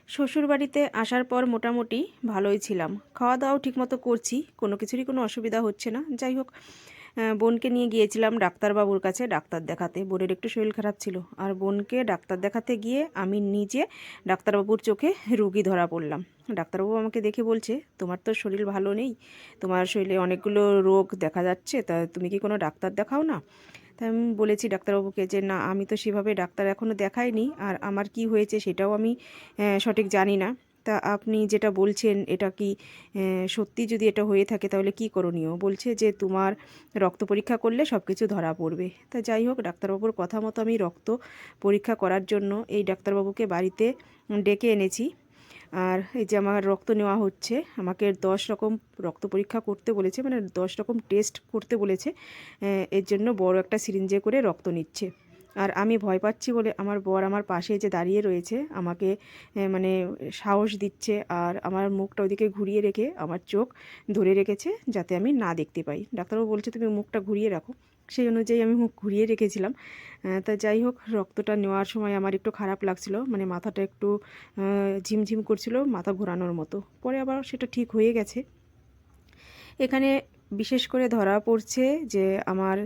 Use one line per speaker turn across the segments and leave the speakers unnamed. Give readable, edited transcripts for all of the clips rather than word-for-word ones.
শ্বশুরবাড়িতে আসার পর মোটামুটি ভালোই ছিলাম, খাওয়া দাওয়াও ঠিকমতো করছি, কোনো কিছুরই কোনো অসুবিধা হচ্ছে না। যাই হোক, বোনকে নিয়ে গিয়েছিলাম ডাক্তারবাবুর কাছে ডাক্তার দেখাতে। বোনের একটু শরীর খারাপ ছিল, আর বোনকে ডাক্তার দেখাতে গিয়ে আমি নিজে ডাক্তারবাবুর চোখে রুগী ধরা পড়লাম। ডাক্তারবাবু আমাকে দেখে বলছে, তোমার তো শরীর ভালো নেই, তোমার শরীরে অনেকগুলো রোগ দেখা যাচ্ছে, তা তুমি কি কোনো ডাক্তার দেখাও না? তাই আমি বলেছি ডাক্তারবাবুকে যে না, আমি তো সেভাবে ডাক্তার এখনও দেখাইনি, আর আমার কি হয়েছে সেটাও আমি সঠিক জানি না। তা আপনি যেটা বলছেন এটা কি সত্যি? যদি এটা হয়ে থাকে তাহলে কি করণীয়? বলছে যে তোমার রক্ত পরীক্ষা করলে সব কিছু ধরা পড়বে। তা যাই হোক, ডাক্তারবাবুর কথা মতো আমি রক্ত পরীক্ষা করার জন্য এই ডাক্তারবাবুকে বাড়িতে ডেকে এনেছি। আর এই যে আমার রক্ত নেওয়া হচ্ছে, আমাকে 10 রকম রক্ত পরীক্ষা করতে বলেছে, মানে 10 রকম টেস্ট করতে বলেছে। এর জন্য বড় একটা সিরিঞ্জে করে রক্ত নিচ্ছে। আর আমি ভয় পাচ্ছি বলে আমার বর আমার পাশে যে দাঁড়িয়ে রয়েছে আমাকে মানে সাহস দিচ্ছে, আর আমার মুখটা ওইদিকে ঘুরিয়ে রেখে আমার চোখ ধরে রেখেছে যাতে আমি না দেখতে পাই। ডাক্তারবাবু বলছে তুমি মুখটা ঘুরিয়ে রাখো, সেই অনুযায়ী আমি মুখ ঘুরিয়ে রেখেছিলাম। তা যাই হোক, রক্তটা নেওয়ার সময় আমার একটু খারাপ লাগছিল, মানে মাথাটা একটু ঝিমঝিম করছিল, মাথা ঘোরানোর মতো। পরে আবার সেটা ঠিক হয়ে গেছে। এখানে বিশেষ করে ধরা পড়ছে যে আমার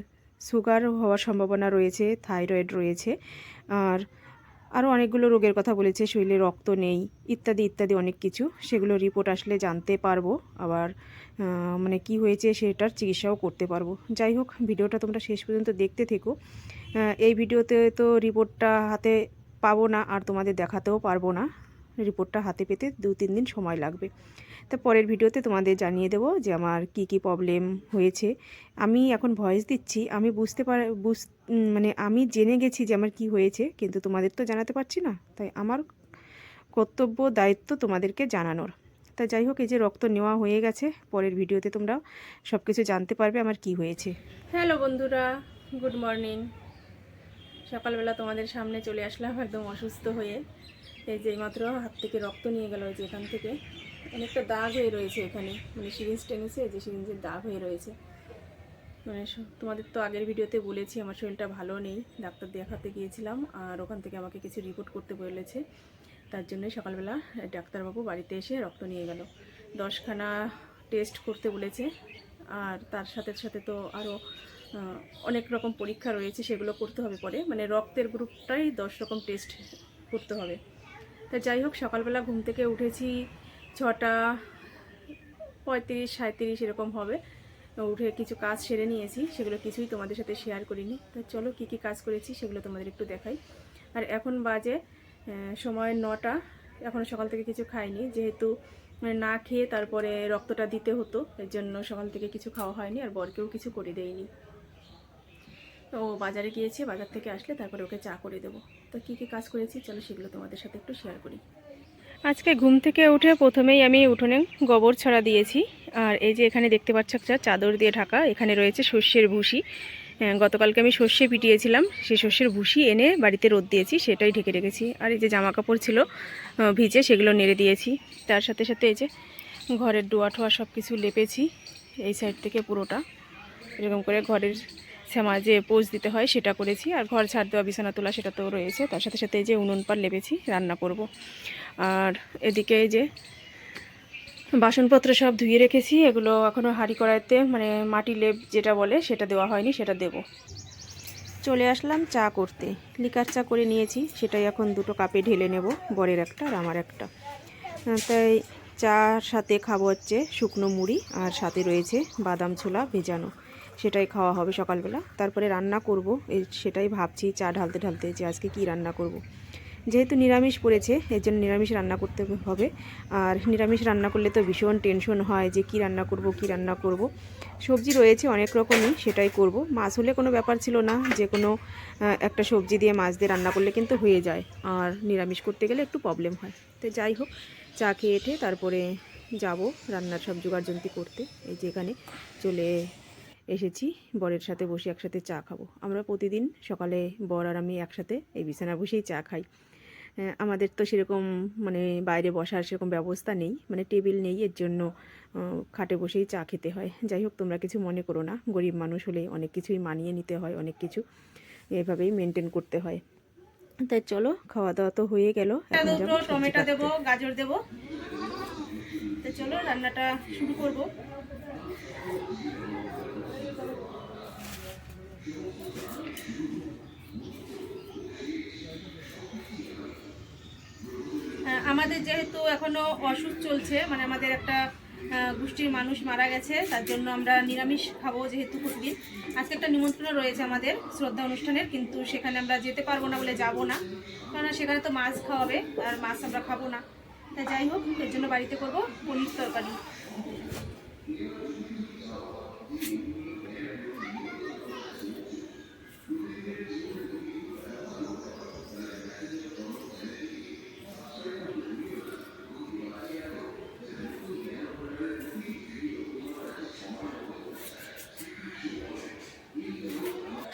সুগার হওয়ার সম্ভাবনা রয়েছে, থাইরয়েড রয়েছে, আর আরও অনেকগুলো রোগের কথা বলেছে, শরীরে রক্ত নেই, ইত্যাদি ইত্যাদি অনেক কিছু। সেগুলো রিপোর্ট আসলে জানতে পারবো, আবার মানে কি হয়েছে সেটার চিকিৎসাও করতে পারবো। যাই হোক, ভিডিওটা তোমরা শেষ পর্যন্ত দেখতে থেকো। এই ভিডিওতে তো রিপোর্টটা হাতে পাবো না, আর তোমাদের দেখাতেও পারবো না। রিপোর্টটা হাতে পেতে 2-3 দিন সময় লাগবে। তা পরের ভিডিওতে তোমাদের জানিয়ে দেবো যে আমার কি কি প্রবলেম হয়েছে। আমি এখন ভয়েস দিচ্ছি, আমি মানে আমি জেনে গেছি যে আমার কি হয়েছে, কিন্তু তোমাদের তো জানাতে পারছি না, তাই আমার কর্তব্য দায়িত্ব তোমাদেরকে জানানোর। তা যাই হোক, এই যে রক্ত নেওয়া হয়ে গেছে, পরের ভিডিওতে তোমরা সব কিছু জানতে পারবে আমার কি হয়েছে। হ্যালো বন্ধুরা, গুড মর্নিং। সকালবেলা তোমাদের সামনে চলে আসলাম একদম অসুস্থ হয়ে। এই যে মাত্র হাত থেকে রক্ত নিয়ে গেল, যে এখান থেকে অনেকটা দাগ হয়ে রয়েছে এখানে, মানে সিরিঞ্জ টেনেছে, যে সিরিঞ্জের দাগ হয়ে রয়েছে। মানে তোমাদের তো আগের ভিডিওতে বলেছি আমার শরীরটা ভালো নেই, ডাক্তার দেখাতে গিয়েছিলাম, আর ওখান থেকে আমাকে কিছু রিপোর্ট করতে বলেছে। তার জন্যই সকালবেলা ডাক্তারবাবু বাড়িতে এসে রক্ত নিয়ে গেল। 10খানা টেস্ট করতে বলেছে, আর তার সাথে সাথে তো আরও অনেক রকম পরীক্ষা রয়েছে, সেগুলো করতে হবে পরে, মানে রক্তের গ্রুপটাই 10 রকম টেস্ট করতে হবে। তা যাই হোক, সকালবেলা ঘুম থেকে উঠেছি 6:35-37 এরকম হবে। উঠে কিছু কাজ সেরে নিয়েছি, সেগুলো কিছুই তোমাদের সাথে শেয়ার করিনি। তো চলো কী কী কাজ করেছি সেগুলো তোমাদের একটু দেখাই। আর এখন বাজে সময় 9টা, এখনও সকাল থেকে কিছু খাইনি, যেহেতু না খেয়ে তারপরে রক্তটা দিতে হতো, এর জন্য সকাল থেকে কিছু খাওয়া হয়নি, আর বরকেও কিছু করে দেয়নি। ও বাজারে গিয়েছে, বাজার থেকে আসলে তারপরে ওকে চা করে দেবো। তো কী কী কাজ করেছি চলো সেগুলো তোমাদের সাথে একটু শেয়ার করি। আজকে ঘুম থেকে উঠে প্রথমেই আমি উঠোনে গোবর ছড়া দিয়েছি। আর এই যে এখানে দেখতে পাচ্ছ একটা চাদর দিয়ে ঢাকা, এখানে রয়েছে সর্ষের ভুসি। গতকালকে আমি সর্ষে পিটিয়েছিলাম, সেই সর্ষের ভুসি এনে বাড়িতে রোদ দিয়েছি, সেটাই ঢেকে রেখেছি। আর এই যে জামা কাপড় ছিল ভিজে, সেগুলো নেড়ে দিয়েছি। তার সাথে সাথে এই যে ঘরের ডোয়া ঠোয়া সব কিছু লেপেছি, এই সাইড থেকে পুরোটা এরকম করে ঘরের শ্যামা যে পোজ দিতে হয় সেটা করেছি। আর ঘর ঝাড় দেওয়া, বিছানা তোলা সেটা তো রয়েছে। তার সাথে সাথে এই যে উনুন পাড় লেপেছি, রান্না করব। আর এদিকে এই যে বাসনপত্র সব ধুয়ে রেখেছি, এগুলো এখনও হাঁড়ি কড়াইতে মানে মাটি লেপ যেটা বলে সেটা দেওয়া হয়নি, সেটা দেব। চলে আসলাম চা করতে, লিকার চা করে নিয়েছি, সেটাই এখন 2টো কাপে ঢেলে নেব, বরের একটা আর আমার একটা। তাই চার সাথে খাবো হচ্ছে শুকনো মুড়ি, আর সাথে রয়েছে বাদাম ছোলা ভেজানো, সেটাই খাওয়া হবে সকালবেলা। তারপরে রান্না করব, সেটাই ভাবছি চা ঢালতে ঢালতে যে আজকে কি রান্না করব। যেহেতু নিরামিষ পড়েছে এর জন্য নিরামিষ রান্না করতে হবে। আর নিরামিষ রান্না করলে তো ভীষণ টেনশন হয় যে কি রান্না করব কি রান্না করব। সবজি রয়েছে অনেক রকমই, সেটাই করব। মাছ হলে কোনো ব্যাপার ছিল না, যে কোনো একটা সবজি দিয়ে মাছ দিয়ে রান্না করলে কিন্তু হয়ে যায়, আর নিরামিষ করতে গেলে একটু প্রবলেম হয়। তো যাই হোক, চা খেয়ে এঠে তারপরে যাব রান্নার সব জোগাড়যন্ত্রী করতে। এই যে এখানে চলে এসেছি, বরের সাথে বসে একসাথে চা খাবো। আমরা প্রতিদিন সকালে বর আর আমি একসাথে এই বিছানা বসেই চা খাই। আমাদের তো সেরকম মানে বাইরে বসার সেরকম ব্যবস্থা নেই, মানে টেবিল নেই, এর জন্য খাটে বসেই চা খেতে হয়। যাই হোক, তোমরা কিছু মনে করো না, গরিব মানুষ হলে অনেক কিছুই মানিয়ে নিতে হয়, অনেক কিছু এভাবেই মেনটেন করতে হয়। তাই চলো, খাওয়া দাওয়া তো হয়ে গেল, এখন যাবো সবজি
টমেটো
কাটতে।
দেবো, গাজর দেবো। তো চলো রান্নাটা শুরু করব। আমাদের যেহেতু এখনো অসুখ চলছে, মানে আমাদের একটা গোষ্ঠীর মানুষ মারা গেছে, তার জন্য আমরা নিরামিষ খাবো যেহেতু প্রতিদিন। আজকে একটা নিমন্ত্রণ রয়েছে আমাদের শ্রদ্ধা অনুষ্ঠানের, কিন্তু সেখানে আমরা যেতে পারবো না বলে যাব না, কারণ সেখানে তো মাছ খাওয়াবে আর মাছ আমরা খাবো না। তাই যাই হোক, এর জন্য বাড়িতে করবো পনির তরকারি।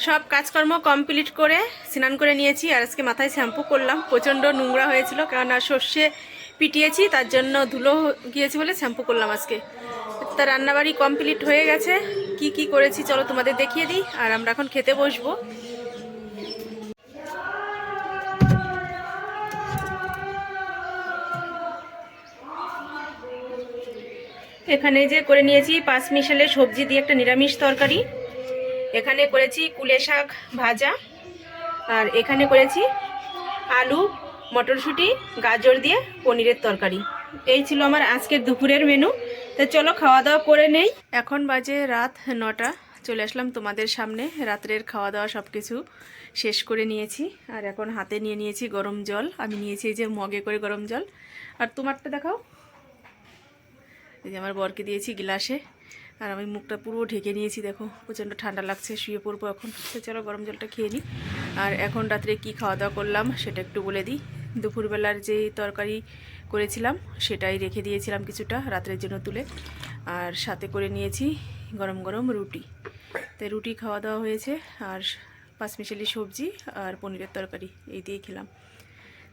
সব কাজকর্ম কমপ্লিট করে স্নান করে নিয়েছি, আর আজকে মাথায় শ্যাম্পু করলাম। প্রচণ্ড নোংরা হয়েছিল, কেননা সর্ষে পিটিয়েছি, তার জন্য ধুলো গিয়েছি বলে শ্যাম্পু করলাম আজকে। তা রান্নাবাড়ি কমপ্লিট হয়ে গেছে। কি কি করেছি চলো তোমাদের দেখিয়ে দিই, আর আমরা এখন খেতে বসবো। এখানে যে করে নিয়েছি 5 মিশালের সবজি দিয়ে একটা নিরামিষ তরকারি। এখানে করেছি কুলে শাক ভাজা, আর এখানে করেছি আলু মটরশুঁটি গাজর দিয়ে পনিরের তরকারি। এই ছিল আমার আজকের দুপুরের মেনু। তো চলো খাওয়া দাওয়া করে নেই। এখন বাজে রাত 9টা। চলে আসলাম তোমাদের সামনে। রাত্রের খাওয়া দাওয়া সব কিছু শেষ করে নিয়েছি, আর এখন হাতে নিয়ে নিয়েছি গরম জল। আমি নিয়েছি এই যে মগে করে গরম জল। আর তোমারটা দেখাও। এই যে আমার বরকে দিয়েছি গ্লাসে, আর আমি মুখটা পুরো ঢেকে নিয়েছি। দেখো প্রচণ্ড ঠান্ডা লাগছে, শুয়ে পড়বো এখন। তো চলো গরম জলটা খেয়ে নিই। আর এখন রাত্রে কি খাওয়া দাওয়া করলাম সেটা একটু বলে দিই। দুপুরবেলার যে তরকারি করেছিলাম সেটাই রেখে দিয়েছিলাম কিছুটা রাত্রের জন্য তুলে, আর সাথে করে নিয়েছি গরম গরম রুটি। তাই রুটি খাওয়া দাওয়া হয়েছে, আর 5 মিশালি সবজি আর পনিরের তরকারি এই দিয়েই খেলাম।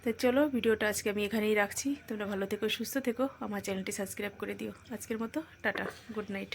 তাই চলো ভিডিওটা আজকে আমি এখানেই রাখছি। তোমরা ভালো থেকো, সুস্থ থেকো, আমার চ্যানেলটি সাবস্ক্রাইব করে দিও। আজকের মতো টাটা, গুড নাইট।